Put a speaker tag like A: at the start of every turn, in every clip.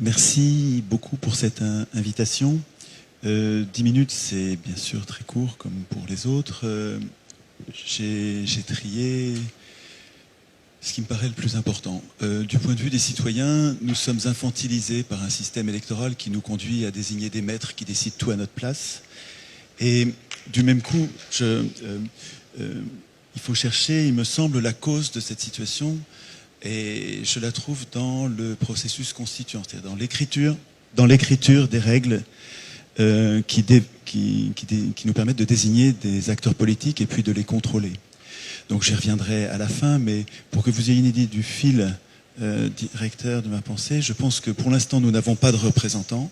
A: Merci beaucoup pour cette invitation. 10 minutes, c'est bien sûr très court, comme pour les autres. J'ai trié ce qui me paraît le plus important. Du point de vue des citoyens, nous sommes infantilisés par un système électoral qui nous conduit à désigner des maîtres qui décident tout à notre place. Et du même coup, il faut chercher, il me semble, la cause de cette situation. Et je la trouve dans le processus constituant, c'est-à-dire dans l'écriture des règles qui nous permettent de désigner des acteurs politiques et puis de les contrôler. Donc j'y reviendrai à la fin, mais pour que vous ayez une idée du fil directeur de ma pensée, je pense que pour l'instant nous n'avons pas de représentants.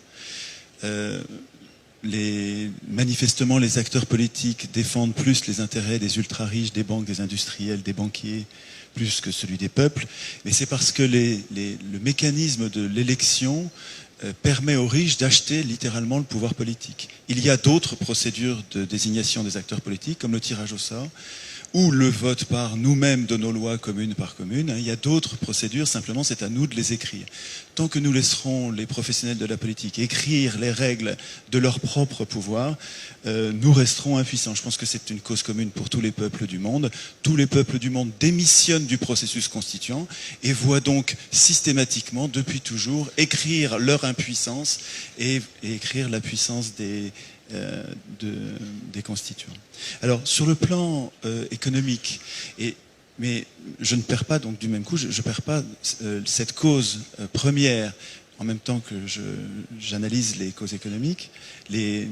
A: Manifestement, les acteurs politiques défendent plus les intérêts des ultra-riches, des banques, des industriels, des banquiers, plus que celui des peuples. Mais c'est parce que le mécanisme de l'élection permet aux riches d'acheter littéralement le pouvoir politique. Il y a d'autres procédures de désignation des acteurs politiques, comme le tirage au sort, ou le vote par nous-mêmes de nos lois commune par commune. Il y a d'autres procédures, simplement c'est à nous de les écrire. Tant que nous laisserons les professionnels de la politique écrire les règles de leur propre pouvoir, nous resterons impuissants. Je pense que c'est une cause commune pour tous les peuples du monde. Tous les peuples du monde démissionnent du processus constituant et voient donc systématiquement, depuis toujours, écrire leur impuissance et écrire la puissance des constituants. Alors, sur le plan économique, mais je ne perds pas, donc du même coup, je ne perds pas cette cause première, en même temps que j'analyse les causes économiques, les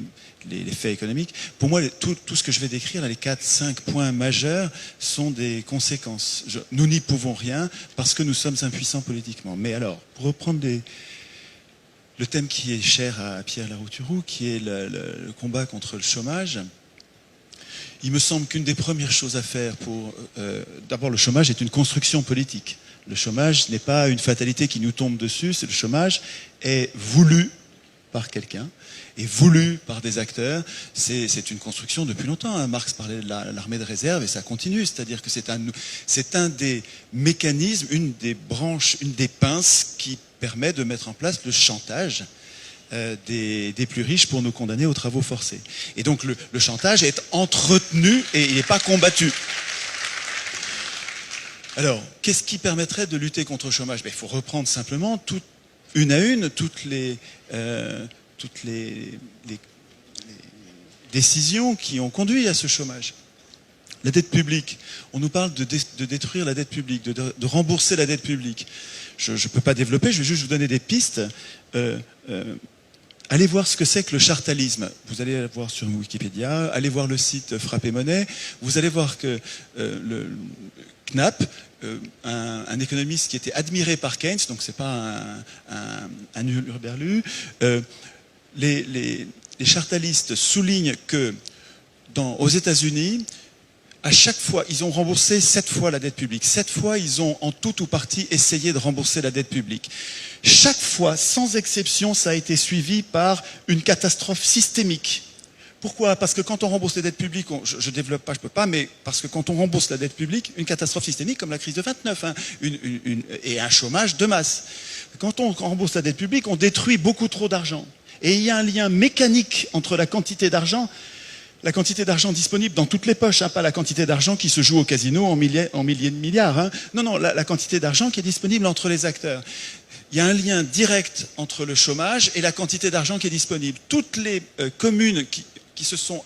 A: faits économiques. Pour moi, tout ce que je vais décrire, les 4-5 points majeurs, sont des conséquences. Nous n'y pouvons rien parce que nous sommes impuissants politiquement. Mais alors, pour reprendre le thème qui est cher à Pierre Larouturou, qui est le combat contre le chômage, il me semble qu'une des premières choses à faire d'abord, le chômage est une construction politique. Le chômage n'est pas une fatalité qui nous tombe dessus, le chômage est voulu par quelqu'un, est voulu par des acteurs. C'est une construction depuis longtemps. Hein. Marx parlait de l'armée de réserve et ça continue. C'est-à-dire que c'est un des mécanismes, une des branches, une des pinces qui permet de mettre en place le chantage des plus riches pour nous condamner aux travaux forcés. Et donc le chantage est entretenu et il n'est pas combattu. Alors, qu'est-ce qui permettrait de lutter contre le chômage? Il faut reprendre simplement une à une toutes les décisions qui ont conduit à ce chômage. La dette publique. On nous parle de détruire la dette publique, de rembourser la dette publique. Je ne peux pas développer, je vais juste vous donner des pistes. Allez voir ce que c'est que le chartalisme. Vous allez voir sur Wikipédia, allez voir le site Frappé Monnaie. Vous allez voir que le Knapp, un économiste qui était admiré par Keynes, donc c'est pas un hurluberlu, les chartalistes soulignent que aux États-Unis, à chaque fois, ils ont remboursé 7 fois la dette publique. 7 fois, ils ont en tout ou partie essayé de rembourser la dette publique. Chaque fois, sans exception, ça a été suivi par une catastrophe systémique. Pourquoi? Parce que quand on rembourse les dettes publiques, je ne développe pas, je ne peux pas, mais parce que quand on rembourse la dette publique, une catastrophe systémique comme la crise de 29, hein, et un chômage de masse. Quand on rembourse la dette publique, on détruit beaucoup trop d'argent. Et il y a un lien mécanique entre la quantité d'argent disponible dans toutes les poches, hein, pas la quantité d'argent qui se joue au casino en milliers de milliards. Hein. Non, la quantité d'argent qui est disponible entre les acteurs. Il y a un lien direct entre le chômage et la quantité d'argent qui est disponible. Toutes les communes qui se sont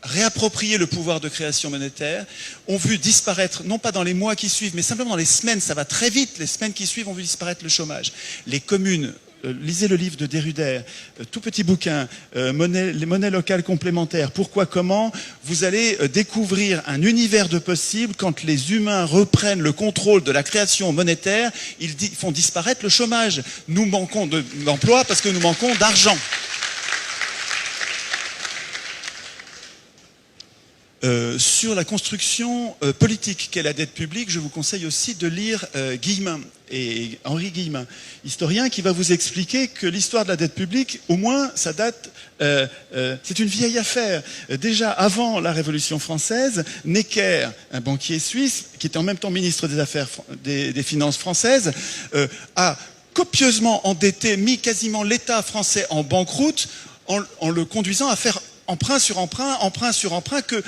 A: réappropriées le pouvoir de création monétaire ont vu disparaître, non pas dans les mois qui suivent, mais simplement dans les semaines, ça va très vite, les semaines qui suivent ont vu disparaître le chômage. Les communes, lisez le livre de Derrida, tout petit bouquin, les monnaies locales complémentaires, pourquoi, comment, vous allez découvrir un univers de possibles quand les humains reprennent le contrôle de la création monétaire, ils font disparaître le chômage. Nous manquons d'emploi parce que nous manquons d'argent. Sur la construction politique qu'est la dette publique, je vous conseille aussi de lire Guillemin, et Henri Guillemin, historien, qui va vous expliquer que l'histoire de la dette publique, au moins, ça date, c'est une vieille affaire. Déjà avant la Révolution française, Necker, un banquier suisse, qui était en même temps ministre des Finances françaises, a copieusement endetté, mis quasiment l'État français en banqueroute en le conduisant à faire emprunt sur emprunt, emprunt sur emprunt que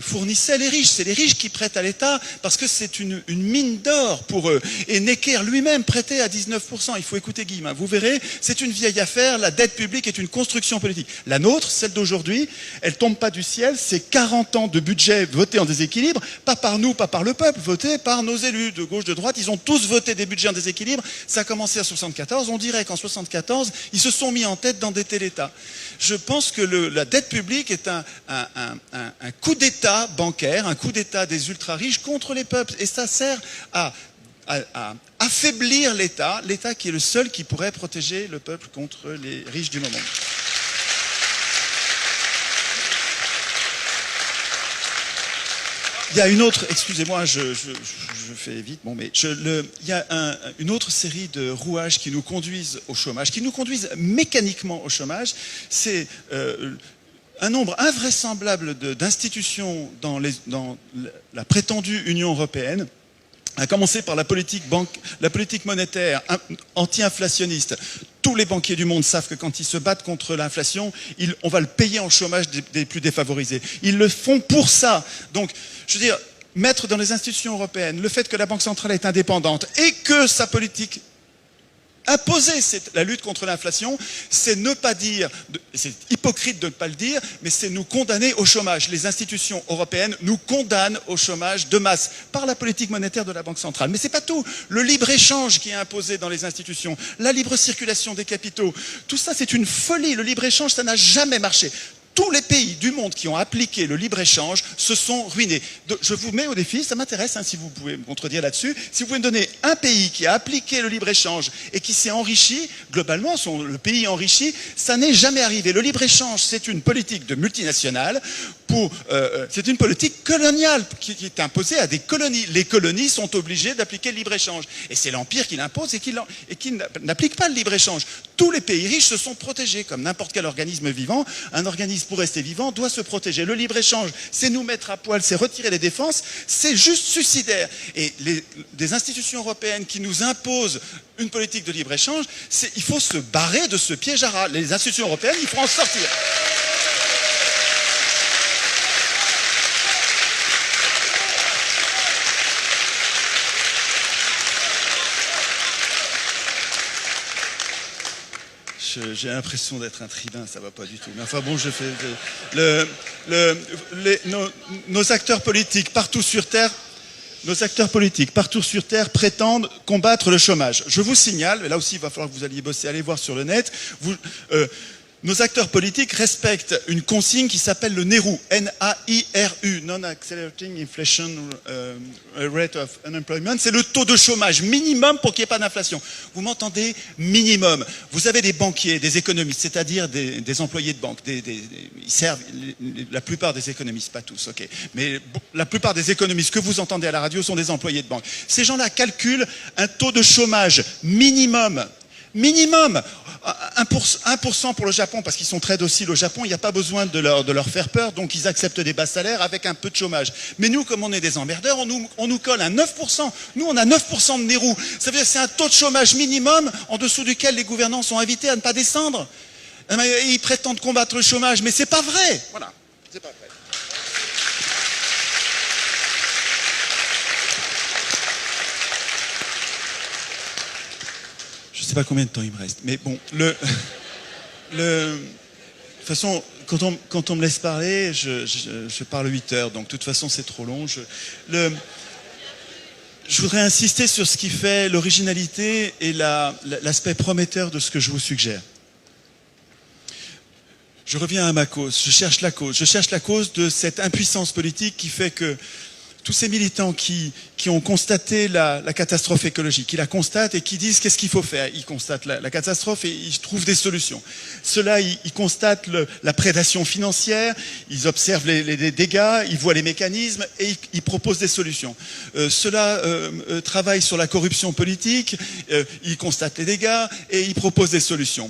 A: fournissaient les riches. C'est les riches qui prêtent à l'État parce que c'est une mine d'or pour eux. Et Necker lui-même prêtait à 19%. Il faut écouter Guillaume. Vous verrez, c'est une vieille affaire. La dette publique est une construction politique. La nôtre, celle d'aujourd'hui, elle tombe pas du ciel. C'est 40 ans de budget voté en déséquilibre, pas par nous, pas par le peuple, voté par nos élus de gauche, de droite. Ils ont tous voté des budgets en déséquilibre. Ça a commencé en 74. On dirait qu'en 74, ils se sont mis en tête d'endetter l'État. Je pense que la dette publique est un coup d'État bancaire, un coup d'État des ultra-riches contre les peuples. Et ça sert à affaiblir l'État qui est le seul qui pourrait protéger le peuple contre les riches du moment. Il y a une autre, excusez-moi, je fais vite, bon, mais il y a une autre série de rouages qui nous conduisent au chômage, qui nous conduisent mécaniquement au chômage. C'est un nombre invraisemblable d'institutions dans la prétendue Union européenne, à commencer par la politique monétaire anti-inflationniste. Tous les banquiers du monde savent que quand ils se battent contre l'inflation, on va le payer en chômage des plus défavorisés. Ils le font pour ça. Donc, je veux dire, mettre dans les institutions européennes le fait que la Banque centrale est indépendante et que sa politique imposer la lutte contre l'inflation, c'est ne pas dire, c'est hypocrite de ne pas le dire, mais c'est nous condamner au chômage. Les institutions européennes nous condamnent au chômage de masse par la politique monétaire de la Banque centrale. Mais c'est pas tout. Le libre-échange qui est imposé dans les institutions, la libre circulation des capitaux, tout ça c'est une folie. Le libre-échange, ça n'a jamais marché. Tous les pays du monde qui ont appliqué le libre-échange se sont ruinés. Je vous mets au défi, ça m'intéresse si vous pouvez me contredire là-dessus. Si vous pouvez me donner un pays qui a appliqué le libre-échange et qui s'est enrichi, globalement, le pays enrichi, ça n'est jamais arrivé. Le libre-échange, c'est une politique de multinationales, c'est une politique coloniale qui est imposée à des colonies. Les colonies sont obligées d'appliquer le libre-échange. Et c'est l'Empire qui l'impose et qui n'applique pas le libre-échange. Tous les pays riches se sont protégés, comme n'importe quel organisme vivant. Un organisme, pour rester vivant, doit se protéger. Le libre-échange, c'est nous mettre à poil, c'est retirer les défenses, c'est juste suicidaire. Et des institutions européennes qui nous imposent une politique de libre-échange, il faut se barrer de ce piège à rats. Les institutions européennes, il faut en sortir. J'ai l'impression d'être un tribun, ça va pas du tout. Mais enfin bon, nos acteurs politiques partout sur Terre, prétendent combattre le chômage. Je vous signale, et là aussi il va falloir que vous alliez bosser, allez voir sur le net, nos acteurs politiques respectent une consigne qui s'appelle le NAIRU, N-A-I-R-U, Non-Accelerating Inflation Rate of Unemployment. C'est le taux de chômage minimum pour qu'il n'y ait pas d'inflation. Vous m'entendez? Minimum. Vous avez des banquiers, des économistes, c'est-à-dire des employés de banque. Ils servent, la plupart des économistes, pas tous, ok. Mais la plupart des économistes que vous entendez à la radio sont des employés de banque. Ces gens-là calculent un taux de chômage minimum. Minimum 1% pour le Japon, parce qu'ils sont très dociles au Japon, il n'y a pas besoin de leur faire peur, donc ils acceptent des bas salaires avec un peu de chômage. Mais nous, comme on est des emmerdeurs, on nous colle un 9%. Nous, on a 9% de NAIRU. Ça veut dire que c'est un taux de chômage minimum en dessous duquel les gouvernants sont invités à ne pas descendre. Ils prétendent combattre le chômage, mais c'est pas vrai. Voilà, c'est pas vrai. Je ne sais pas combien de temps il me reste, mais bon, de toute façon, quand on me laisse parler, je parle 8 heures, donc de toute façon c'est trop long. Je voudrais insister sur ce qui fait l'originalité et l'aspect prometteur de ce que je vous suggère. Je reviens à ma cause, je cherche la cause de cette impuissance politique qui fait que tous ces militants qui ont constaté la catastrophe écologique, qui la constatent et qui disent qu'est-ce qu'il faut faire. Ils constatent la catastrophe et ils trouvent des solutions. Ceux-là, ils constatent la prédation financière, ils observent les dégâts, ils voient les mécanismes et ils proposent des solutions. Ceux-là travaillent sur la corruption politique, ils constatent les dégâts et ils proposent des solutions.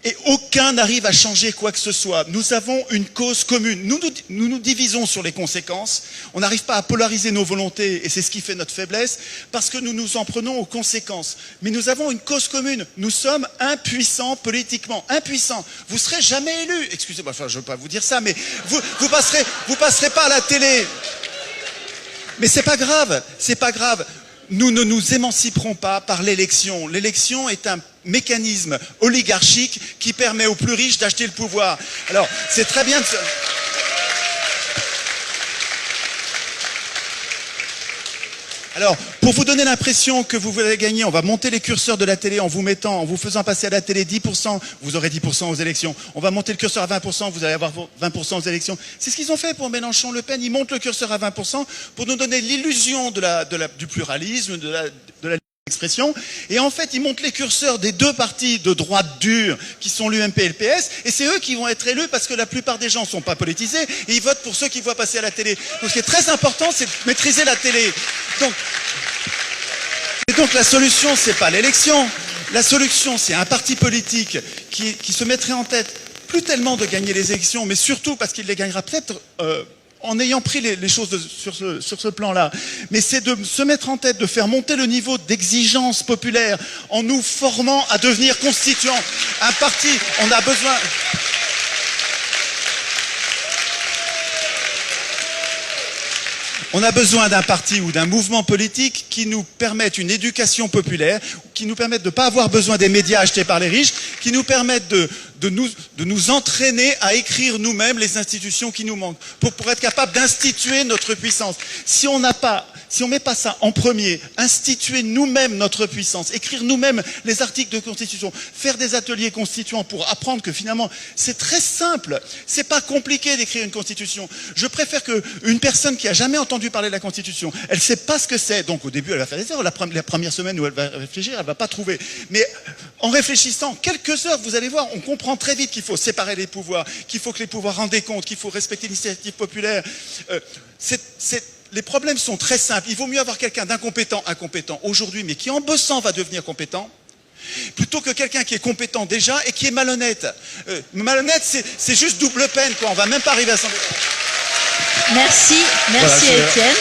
A: Et aucun n'arrive à changer quoi que ce soit. Nous avons une cause commune. Nous divisons sur les conséquences. On n'arrive pas à polariser nos volontés, et c'est ce qui fait notre faiblesse, parce que nous nous en prenons aux conséquences. Mais nous avons une cause commune. Nous sommes impuissants politiquement. Impuissants. Vous ne serez jamais élus. Excusez-moi, enfin, je ne veux pas vous dire ça, mais vous passerez pas à la télé. Mais c'est pas grave. C'est pas grave. Nous ne nous émanciperons pas par l'élection. L'élection est un mécanisme oligarchique qui permet aux plus riches d'acheter le pouvoir. Alors, c'est très bien de se... Alors, pour vous donner l'impression que vous allez gagner, on va monter les curseurs de la télé en vous faisant passer à la télé 10%, vous aurez 10% aux élections. On va monter le curseur à 20%, vous allez avoir 20% aux élections. C'est ce qu'ils ont fait pour Mélenchon-Le Pen. Ils montent le curseur à 20% pour nous donner l'illusion du pluralisme, de la expression. Et en fait, ils montent les curseurs des deux partis de droite dure qui sont l'UMP et le PS, et c'est eux qui vont être élus parce que la plupart des gens ne sont pas politisés et ils votent pour ceux qu'ils voient passer à la télé. Donc ce qui est très important, c'est de maîtriser la télé. Donc la solution, c'est pas l'élection. La solution, c'est un parti politique qui se mettrait en tête, plus tellement de gagner les élections, mais surtout parce qu'il les gagnera peut-être en ayant pris les choses sur ce plan-là. Mais c'est de se mettre en tête, de faire monter le niveau d'exigence populaire en nous formant à devenir constituants. Un parti, on a besoin... On a besoin d'un parti ou d'un mouvement politique qui nous permette une éducation populaire, qui nous permette de ne pas avoir besoin des médias achetés par les riches, qui nous permette de nous entraîner à écrire nous-mêmes les institutions qui nous manquent, pour être capable d'instituer notre puissance. Si on met pas ça en premier, instituer nous-mêmes notre puissance, écrire nous-mêmes les articles de constitution, faire des ateliers constituants pour apprendre que finalement c'est très simple, c'est pas compliqué d'écrire une constitution. Je préfère qu'une personne qui a jamais entendu parler de la constitution, elle sait pas ce que c'est, donc au début elle va faire des erreurs, la première semaine où elle va réfléchir, elle va pas trouver. Mais en réfléchissant quelques heures, vous allez voir, on comprend très vite qu'il faut séparer les pouvoirs, qu'il faut que les pouvoirs rendent des comptes, qu'il faut respecter l'initiative populaire. Les problèmes sont très simples. Il vaut mieux avoir quelqu'un d'incompétent, aujourd'hui, mais qui en bossant va devenir compétent, plutôt que quelqu'un qui est compétent déjà et qui est malhonnête. Malhonnête, c'est juste double peine, quoi. On va même pas arriver à s'en...
B: Merci
A: voilà,
B: Étienne.